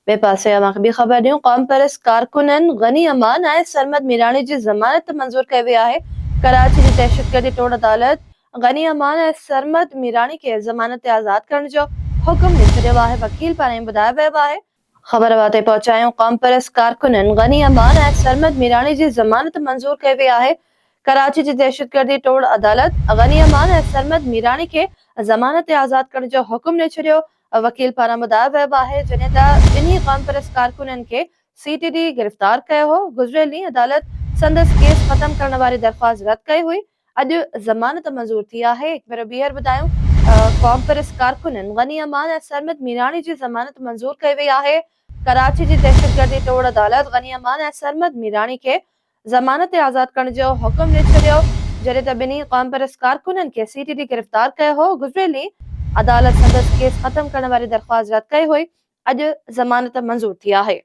ॿिए पासे अवांखे ॿी ख़बर ॾियूं। क़ौम परस्त कारकुननि गनी अमान ऐं सरमद मीराणी जी ज़मानत मंज़ूर कई वई आहे। कराची जी दहशतगर्दी टोड़ अदालत गनी अमान ऐं सरमद मीराणी खे ज़मानत ते आज़ाद करण जो हुक्म ॾेई छॾियो आहे। वकील पारां ॿुधायो वियो आहे। ख़बर वाते पहुचायूं। क़ौम परस्त कारकुननि गनी अमान ऐं सरमद मीराणी जी ज़मानत मंज़ूर कई वई आहे। कराची जी दहशतगर्दी टोड़ अदालत गनी अमान ऐं सरमद मीराणी खे ज़मानत ते आज़ाद करण जो हुक्म ॾेई छॾियो। वकील पारां ॿुधायो वियो आहे जॾहिं त ॿिन्ही क़ौम परस्त कारकुननि खे CTD गिरफ़्तार कयो हो। गुज़िरियल ॾींहुं अदालत संदसि केस ख़त्म करण वारी दरख़्वास्त रद्द कई हुई। अॼु ज़मानत मंज़ूर थी आहे। भेरो ॿीहर ॿुधायूं। क़ौम परस्त कारकुननि गनी अमान ऐं सरमद मीराणी जी ज़मानत मंज़ूर कई वई आहे। कराची जी दहशतगर्दी टोड़ अदालत गनी अमान ऐं सरमद मीराणी खे ज़मानत ते आज़ाद करण जो हुक्म ॾेई छॾियो जॾहिं त ॿिन्ही क़ौम परस्त कारकुननि खे CTD गिरफ़्तार कयो हो। गुज़िरियल ॾींहुं अदालत संदसि केस ख़त्म करण वारी दरख़्वास्त रद्द कई हुई। अॼु ज़मानत मंज़ूर थी आहे।